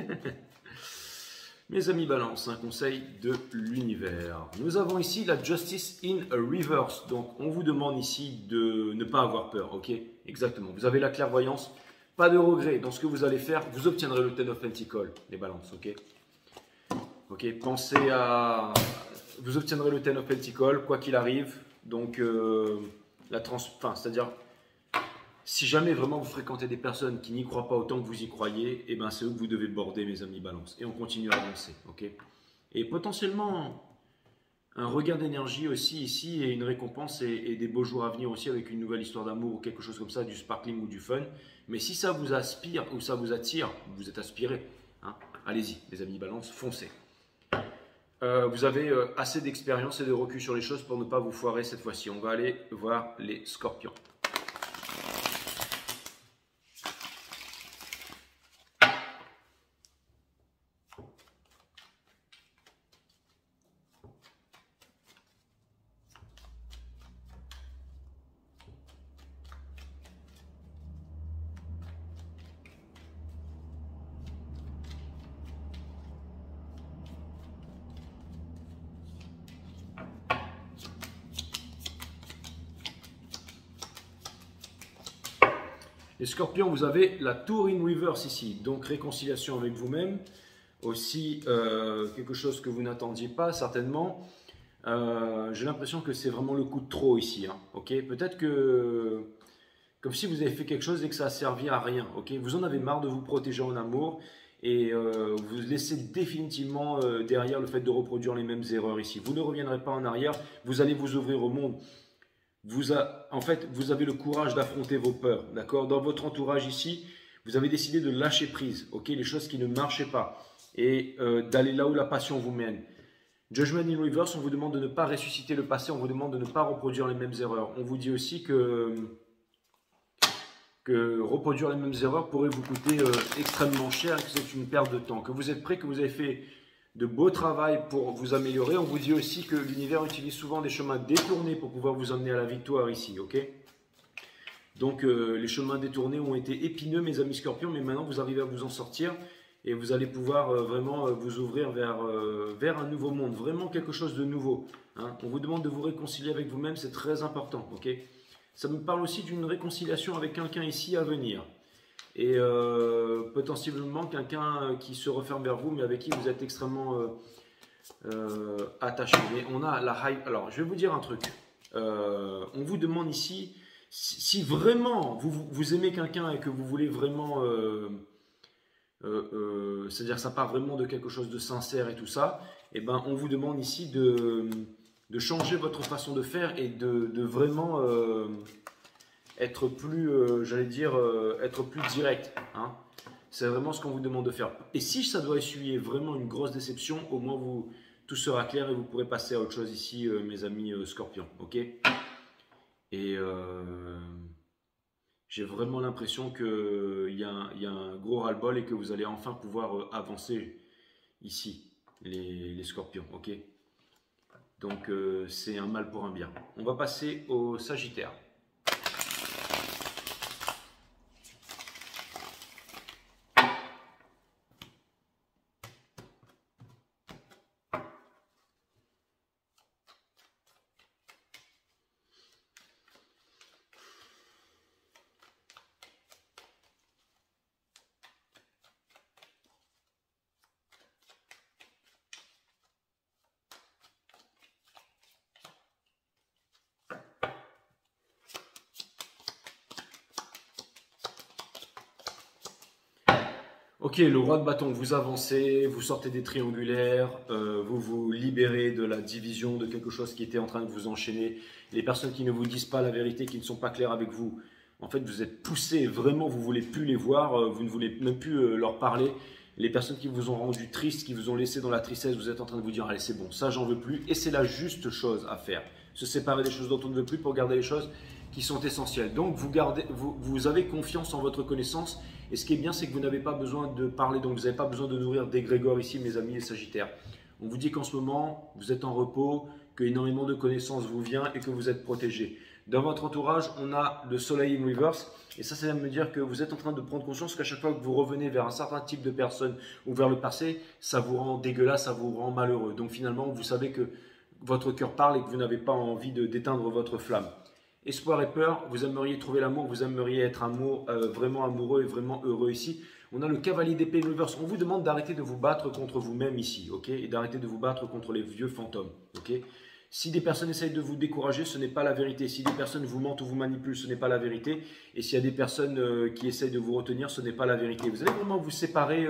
Mes amis balance, un conseil de l'univers. Nous avons ici la Justice in a reverse. Donc, on vous demande ici de ne pas avoir peur. Ok, exactement. Vous avez la clairvoyance. Pas de regret dans ce que vous allez faire. Vous obtiendrez le Ten of Pentacles, les balances. Ok. Ok, pensez à... Vous obtiendrez le Ten of Pentacles, quoi qu'il arrive. Donc, c'est-à-dire... Si jamais vraiment vous fréquentez des personnes qui n'y croient pas autant que vous y croyez, eh ben c'est eux que vous devez border, mes amis balance. Et on continue à avancer, ok? Et potentiellement, un regain d'énergie aussi ici et une récompense et des beaux jours à venir aussi avec une nouvelle histoire d'amour ou quelque chose comme ça, du sparkling ou du fun. Mais si ça vous aspire ou ça vous attire, vous êtes aspiré, hein, allez-y, les amis balance, foncez. Vous avez assez d'expérience et de recul sur les choses pour ne pas vous foirer cette fois-ci. On va aller voir les scorpions. Les scorpions, vous avez la Tour in reverse ici, donc réconciliation avec vous-même, aussi quelque chose que vous n'attendiez pas certainement. J'ai l'impression que c'est vraiment le coup de trop ici, hein, ok? Peut-être que, comme si vous avez fait quelque chose et que ça a servi à rien, ok? Vous en avez marre de vous protéger en amour et vous laissez définitivement derrière le fait de reproduire les mêmes erreurs ici. Vous ne reviendrez pas en arrière, vous allez vous ouvrir au monde. En fait, vous avez le courage d'affronter vos peurs, d'accord? Dans votre entourage ici, vous avez décidé de lâcher prise, ok? Les choses qui ne marchaient pas et d'aller là où la passion vous mène. Judgment in reverse, on vous demande de ne pas ressusciter le passé, on vous demande de ne pas reproduire les mêmes erreurs. On vous dit aussi que reproduire les mêmes erreurs pourrait vous coûter extrêmement cher et que c'est une perte de temps. Que vous êtes prêt, que vous avez fait de beau travail pour vous améliorer. On vous dit aussi que l'univers utilise souvent des chemins détournés pour pouvoir vous amener à la victoire ici, ok? Donc les chemins détournés ont été épineux, mes amis scorpions, mais maintenant vous arrivez à vous en sortir et vous allez pouvoir vraiment vous ouvrir vers un nouveau monde, vraiment quelque chose de nouveau. Hein. On vous demande de vous réconcilier avec vous-même, c'est très important, ok? Ça me parle aussi d'une réconciliation avec quelqu'un ici à venir. Et potentiellement quelqu'un qui se referme vers vous, mais avec qui vous êtes extrêmement attaché. Mais on a la hype. Alors, je vais vous dire un truc. On vous demande ici, si vraiment vous aimez quelqu'un et que vous voulez vraiment, c'est-à-dire que ça part vraiment de quelque chose de sincère et tout ça, et ben on vous demande ici de changer votre façon de faire et de vraiment être plus, j'allais dire, être plus direct. Hein. C'est vraiment ce qu'on vous demande de faire. Et si ça doit essuyer vraiment une grosse déception, au moins tout sera clair et vous pourrez passer à autre chose ici, mes amis scorpions. Ok? Et j'ai vraiment l'impression qu'il y a un gros ras-le-bol et que vous allez enfin pouvoir avancer ici, les scorpions. Ok? Donc c'est un mal pour un bien. On va passer au Sagittaire. Ok, le roi de bâton, vous avancez, vous sortez des triangulaires, vous vous libérez de la division de quelque chose qui était en train de vous enchaîner. Les personnes qui ne vous disent pas la vérité, qui ne sont pas claires avec vous, en fait, vous êtes poussé, vraiment, vous ne voulez plus les voir, vous ne voulez même plus leur parler. Les personnes qui vous ont rendu triste, qui vous ont laissé dans la tristesse, vous êtes en train de vous dire, allez, c'est bon, ça, j'en veux plus. Et c'est la juste chose à faire. Se séparer des choses dont on ne veut plus pour garder les choses qui sont essentielles. Donc, vous avez confiance en votre connaissance. Et ce qui est bien, c'est que vous n'avez pas besoin de parler, donc vous n'avez pas besoin de nourrir d'égrégore ici, mes amis les Sagittaires. On vous dit qu'en ce moment, vous êtes en repos, que énormément de connaissances vous vient et que vous êtes protégé. Dans votre entourage, on a le soleil in reverse. Et ça vient me dire que vous êtes en train de prendre conscience qu'à chaque fois que vous revenez vers un certain type de personne ou vers le passé, ça vous rend dégueulasse, ça vous rend malheureux. Donc finalement, vous savez que votre cœur parle et que vous n'avez pas envie d'éteindre votre flamme. Espoir et peur, vous aimeriez trouver l'amour, vous aimeriez être vraiment amoureux et vraiment heureux ici. On a le cavalier d'épée reverse. On vous demande d'arrêter de vous battre contre vous-même ici, ok? Et d'arrêter de vous battre contre les vieux fantômes, ok? Si des personnes essayent de vous décourager, ce n'est pas la vérité. Si des personnes vous mentent ou vous manipulent, ce n'est pas la vérité. Et s'il y a des personnes qui essayent de vous retenir, ce n'est pas la vérité. Vous allez vraiment vous séparer.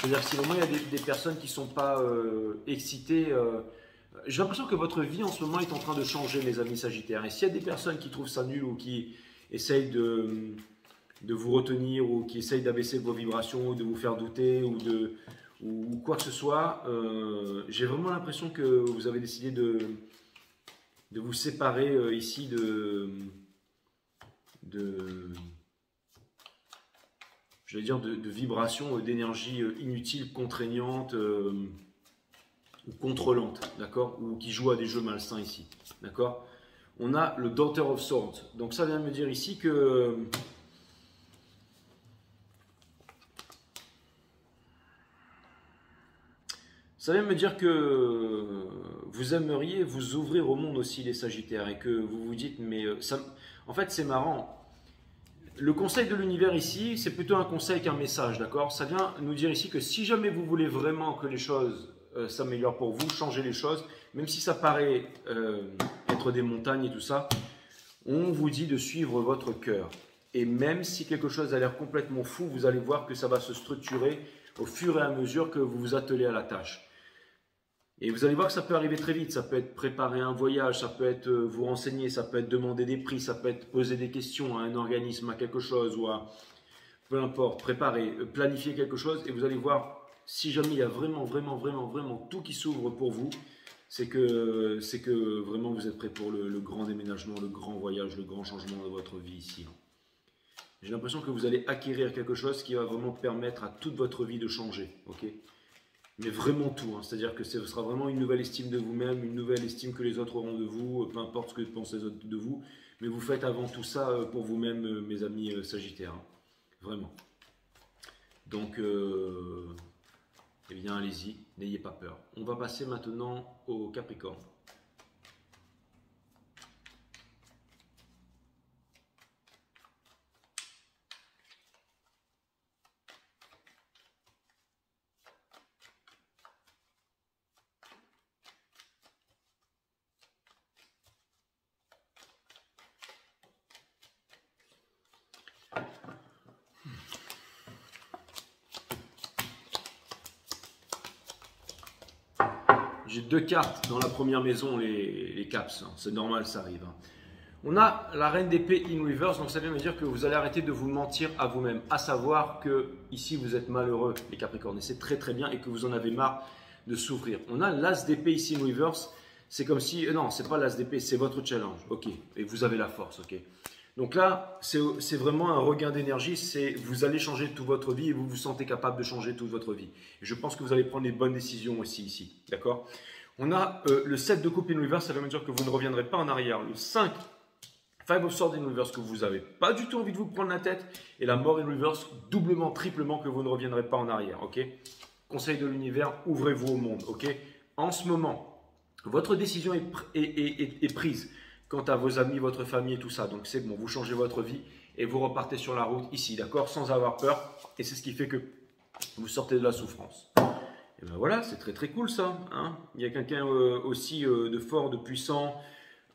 C'est-à-dire si vraiment il y a des personnes qui ne sont pas excitées. J'ai l'impression que votre vie en ce moment est en train de changer, mes amis Sagittaires. Et s'il y a des personnes qui trouvent ça nul ou qui essayent de vous retenir ou qui essayent d'abaisser vos vibrations ou de vous faire douter ou quoi que ce soit, j'ai vraiment l'impression que vous avez décidé de vous séparer ici je vais dire de vibrations, d'énergie inutile, contraignante ou contrôlante, d'accord, ou qui joue à des jeux malsains ici, d'accord. On a le Daughter of Swords, donc ça vient me dire ici que ça vient me dire que vous aimeriez vous ouvrir au monde aussi, les Sagittaires, et que vous vous dites, mais ça, en fait c'est marrant. Le conseil de l'univers ici, c'est plutôt un conseil qu'un message, d'accord. Ça vient nous dire ici que si jamais vous voulez vraiment que les choses s'améliore pour vous, changer les choses, même si ça paraît être des montagnes et tout ça, on vous dit de suivre votre cœur. Et même si quelque chose a l'air complètement fou, vous allez voir que ça va se structurer au fur et à mesure que vous vous attelez à la tâche. Et vous allez voir que ça peut arriver très vite, ça peut être préparer un voyage, ça peut être vous renseigner, ça peut être demander des prix, ça peut être poser des questions à un organisme, à quelque chose, ou à peu importe, préparer, planifier quelque chose, et vous allez voir si jamais il y a vraiment tout qui s'ouvre pour vous, c'est que vraiment vous êtes prêt pour le grand déménagement, le grand voyage, le grand changement de votre vie ici. J'ai l'impression que vous allez acquérir quelque chose qui va vraiment permettre à toute votre vie de changer, ok? Mais vraiment tout, hein. C'est-à-dire que ce sera vraiment une nouvelle estime de vous-même, une nouvelle estime que les autres auront de vous, peu importe ce que pensent les autres de vous, mais vous faites avant tout ça pour vous-même, mes amis Sagittaires, hein. Vraiment. Donc, eh bien, allez-y, n'ayez pas peur. On va passer maintenant au Capricorne. J'ai deux cartes dans la première maison, les caps, hein. C'est normal, ça arrive, hein. On a la reine d'épée in reverse, donc ça vient me dire que vous allez arrêter de vous mentir à vous-même, à savoir que ici vous êtes malheureux, les Capricornes, et c'est très très bien, et que vous en avez marre de souffrir. On a l'as d'épée ici in reverse, c'est comme si, non, c'est pas l'as d'épée, c'est votre challenge, ok, et vous avez la force, ok. Donc là, c'est vraiment un regain d'énergie, vous allez changer toute votre vie et vous vous sentez capable de changer toute votre vie. Et je pense que vous allez prendre les bonnes décisions aussi ici, d'accord? On a le 7 de coupe in reverse, ça veut dire que vous ne reviendrez pas en arrière. Le 5 of Swords in reverse, que vous n'avez pas du tout envie de vous prendre la tête. Et la mort in reverse, doublement, triplement, que vous ne reviendrez pas en arrière, ok? Conseil de l'univers, ouvrez-vous au monde, ok? En ce moment, votre décision est prise quant à vos amis, votre famille et tout ça. Donc c'est bon, vous changez votre vie et vous repartez sur la route ici, d'accord? Sans avoir peur. Et c'est ce qui fait que vous sortez de la souffrance. Et ben voilà, c'est très très cool ça, hein. Il y a quelqu'un aussi de fort, de puissant,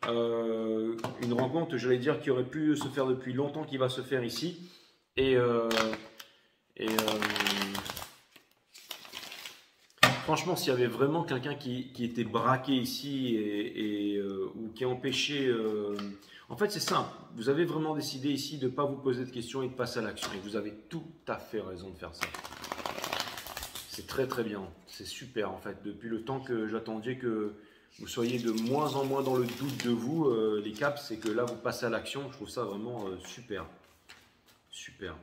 une rencontre, j'allais dire, qui aurait pu se faire depuis longtemps, qui va se faire ici. Franchement, s'il y avait vraiment quelqu'un qui était braqué ici ou qui empêchait... En fait, c'est simple. Vous avez vraiment décidé ici de ne pas vous poser de questions et de passer à l'action. Et vous avez tout à fait raison de faire ça. C'est très très bien. C'est super en fait. Depuis le temps que j'attendais que vous soyez de moins en moins dans le doute de vous, les caps, c'est que là, vous passez à l'action. Je trouve ça vraiment super. Super.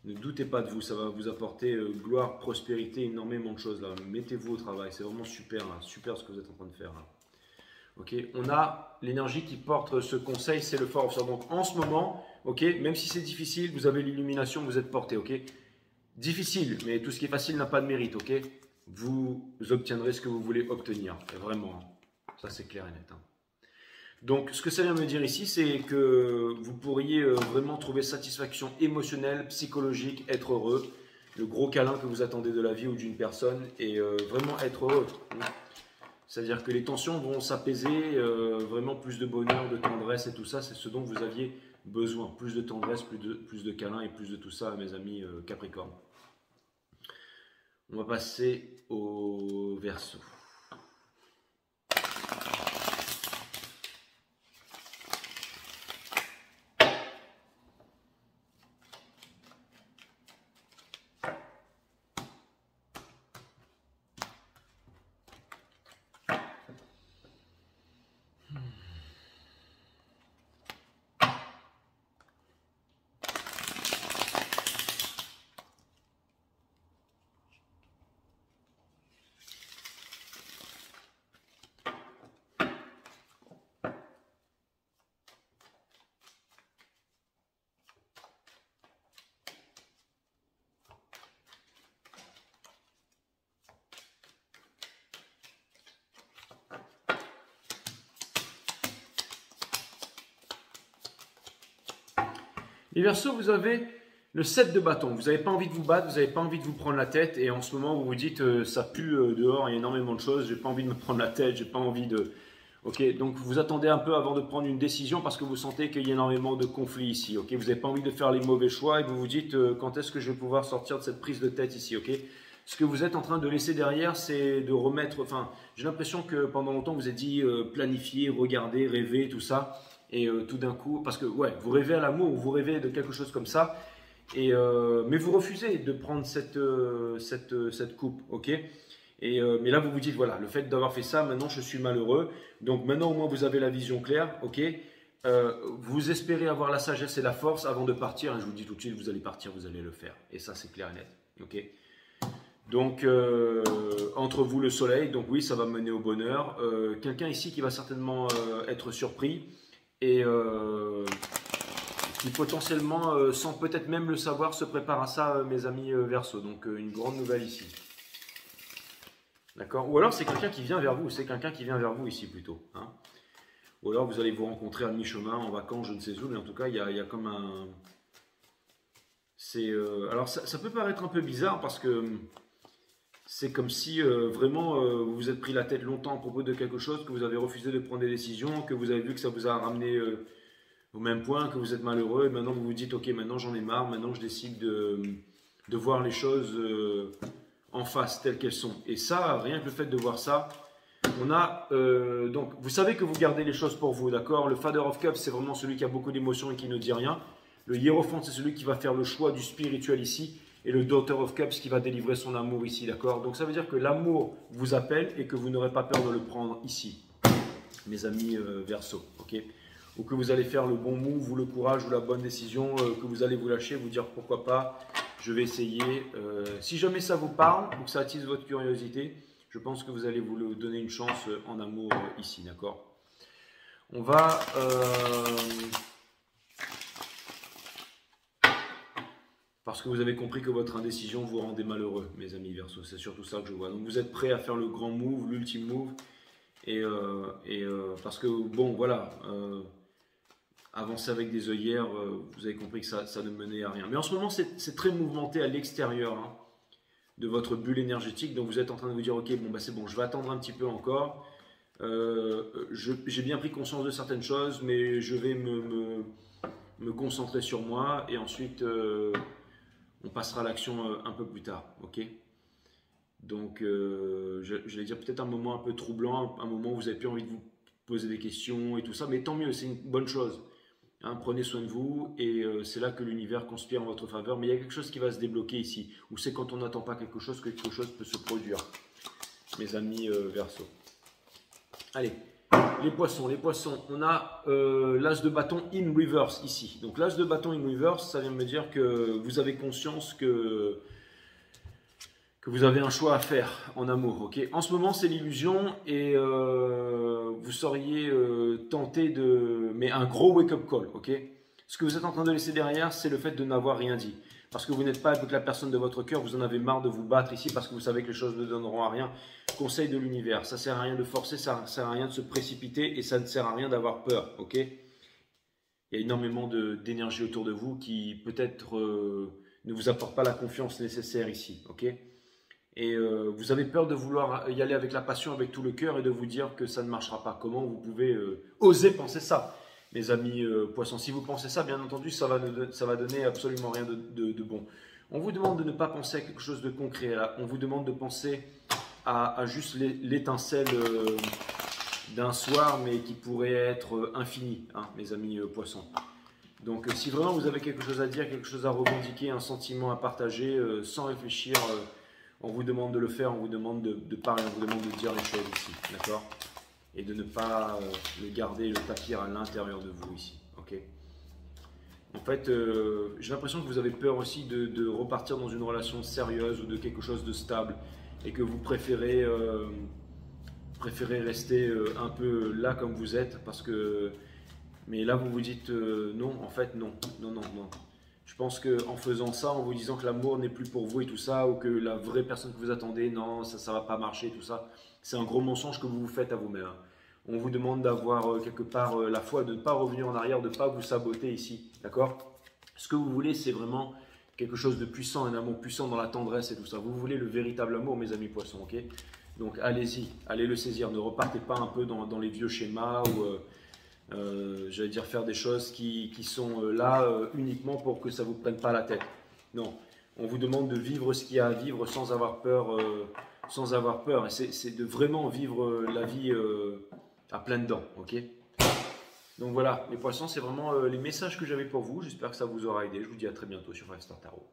Ne doutez pas de vous, ça va vous apporter gloire, prospérité, énormément de choses là. Mettez-vous au travail, c'est vraiment super là, super ce que vous êtes en train de faire là. Ok, on a l'énergie qui porte ce conseil, c'est le Four of Swords. Donc en ce moment, ok, même si c'est difficile, vous avez l'illumination, vous êtes porté, ok. Difficile, mais tout ce qui est facile n'a pas de mérite, ok. Vous obtiendrez ce que vous voulez obtenir, et vraiment, ça c'est clair et net, hein. Donc, ce que ça vient me dire ici, c'est que vous pourriez vraiment trouver satisfaction émotionnelle, psychologique, être heureux, le gros câlin que vous attendez de la vie ou d'une personne, et vraiment être heureux. C'est-à-dire que les tensions vont s'apaiser, vraiment plus de bonheur, de tendresse et tout ça, c'est ce dont vous aviez besoin. Plus de tendresse, plus de câlin et plus de tout ça, mes amis Capricorne. On va passer au Verseau. Les Verseaux, vous avez le 7 de bâton. Vous n'avez pas envie de vous battre, vous n'avez pas envie de vous prendre la tête. Et en ce moment, vous vous dites, ça pue dehors, il y a énormément de choses, j'ai pas envie de me prendre la tête, j'ai pas envie de... Ok, donc vous attendez un peu avant de prendre une décision parce que vous sentez qu'il y a énormément de conflits ici. Ok, vous n'avez pas envie de faire les mauvais choix et vous vous dites, quand est-ce que je vais pouvoir sortir de cette prise de tête ici, ok. Ce que vous êtes en train de laisser derrière, c'est de remettre... Enfin, j'ai l'impression que pendant longtemps, vous avez dit planifier, regarder, rêver, tout ça. Et tout d'un coup, parce que ouais, vous rêvez à l'amour, vous rêvez de quelque chose comme ça, Mais vous refusez de prendre cette coupe, ok? Mais là, vous vous dites, voilà, le fait d'avoir fait ça, maintenant je suis malheureux. Donc maintenant, au moins, vous avez la vision claire, ok? Vous espérez avoir la sagesse et la force avant de partir. Et je vous dis tout de suite, vous allez partir, vous allez le faire. Et ça, c'est clair et net, ok? Donc, entre vous le soleil, donc oui, ça va mener au bonheur. Quelqu'un ici qui va certainement être surpris et qui potentiellement, sans peut-être même le savoir, se prépare à ça, mes amis Verseau. Donc, une grande nouvelle ici. D'accord? Ou alors, c'est quelqu'un qui vient vers vous. C'est quelqu'un qui vient vers vous ici plutôt. Hein? Ou alors, vous allez vous rencontrer à mi-chemin, en vacances, je ne sais où. Mais en tout cas, il y a comme un... Alors, ça peut paraître un peu bizarre parce que c'est comme si vraiment vous vous êtes pris la tête longtemps à propos de quelque chose, que vous avez refusé de prendre des décisions, que vous avez vu que ça vous a ramené au même point, que vous êtes malheureux. Et maintenant, vous vous dites, ok, maintenant j'en ai marre. Maintenant, je décide de voir les choses en face, telles qu'elles sont. Et ça, rien que le fait de voir ça, on a... donc, vous savez que vous gardez les choses pour vous, d'accord? Le Father of Cups, c'est vraiment celui qui a beaucoup d'émotions et qui ne dit rien. Le Hiérophante, c'est celui qui va faire le choix du spirituel ici. Et le Daughter of Cups qui va délivrer son amour ici, d'accord? Donc, ça veut dire que l'amour vous appelle et que vous n'aurez pas peur de le prendre ici, mes amis Verseau, ok? Ou que vous allez faire le bon move, ou le courage, ou la bonne décision, que vous allez vous lâcher, vous dire pourquoi pas, je vais essayer. Si jamais ça vous parle, ou que ça attise votre curiosité, je pense que vous allez vous donner une chance en amour ici, d'accord? On va... parce que vous avez compris que votre indécision vous rendait malheureux, mes amis Verseau. C'est surtout ça que je vois. Donc vous êtes prêts à faire le grand move, l'ultime move. Parce que, bon, voilà, avancer avec des œillères, vous avez compris que ça ne menait à rien. Mais en ce moment, c'est très mouvementé à l'extérieur hein, de votre bulle énergétique. Donc vous êtes en train de vous dire, ok, bon, bah, c'est bon, je vais attendre un petit peu encore. J'ai bien pris conscience de certaines choses, mais je vais me concentrer sur moi. Et ensuite, on passera à l'action un peu plus tard, ok? Donc, j'allais dire peut-être un moment un peu troublant, un moment où vous n'avez plus envie de vous poser des questions et tout ça, mais tant mieux, c'est une bonne chose. Hein, prenez soin de vous et c'est là que l'univers conspire en votre faveur. Mais il y a quelque chose qui va se débloquer ici, où c'est quand on n'attend pas quelque chose que quelque chose peut se produire, mes amis Verseau. Allez, les poissons, on a l'as de bâton in reverse ici. Donc l'as de bâton in reverse, ça vient me dire que vous avez conscience que vous avez un choix à faire en amour, ok? En ce moment, c'est l'illusion et vous seriez tenté de... Mais un gros wake-up call, ok? Ce que vous êtes en train de laisser derrière, c'est le fait de n'avoir rien dit. Parce que vous n'êtes pas avec la personne de votre cœur, vous en avez marre de vous battre ici parce que vous savez que les choses ne donneront à rien. Conseil de l'univers, ça ne sert à rien de forcer, ça ne sert à rien de se précipiter et ça ne sert à rien d'avoir peur, ok? Il y a énormément d'énergie autour de vous qui peut-être ne vous apporte pas la confiance nécessaire ici, ok? Et vous avez peur de vouloir y aller avec la passion, avec tout le cœur et de vous dire que ça ne marchera pas. Comment vous pouvez oser penser ça, mes amis poissons? Si vous pensez ça, bien entendu, ça va donner absolument rien de bon. On vous demande de ne pas penser à quelque chose de concret. Là. On vous demande de penser à juste l'étincelle d'un soir, mais qui pourrait être infini, hein, mes amis poissons. Donc, si vraiment vous avez quelque chose à dire, quelque chose à revendiquer, un sentiment à partager, sans réfléchir... on vous demande de le faire, on vous demande de parler, on vous demande de dire les choses ici, d'accord? Et de ne pas le garder, le tapir à l'intérieur de vous ici, ok? En fait, j'ai l'impression que vous avez peur aussi de repartir dans une relation sérieuse ou de quelque chose de stable et que vous préférez rester un peu là comme vous êtes parce que... Mais là, vous vous dites non, en fait, non, non, non, non. Je pense qu'en faisant ça, en vous disant que l'amour n'est plus pour vous et tout ça, ou que la vraie personne que vous attendez, non, ça ne va pas marcher, tout ça, c'est un gros mensonge que vous vous faites à vous-même. On vous demande d'avoir quelque part la foi, de ne pas revenir en arrière, de ne pas vous saboter ici, d'accord? Ce que vous voulez, c'est vraiment quelque chose de puissant, un amour puissant dans la tendresse et tout ça. Vous voulez le véritable amour, mes amis poissons, ok? Donc allez-y, allez le saisir, ne repartez pas un peu dans les vieux schémas ou... j'allais dire faire des choses qui sont là uniquement pour que ça ne vous prenne pas la tête. Non, on vous demande de vivre ce qu'il y a à vivre sans avoir peur, Et c'est de vraiment vivre la vie à pleines dents, ok? Donc voilà, les poissons, c'est vraiment les messages que j'avais pour vous. J'espère que ça vous aura aidé. Je vous dis à très bientôt sur 5 Star Tarot.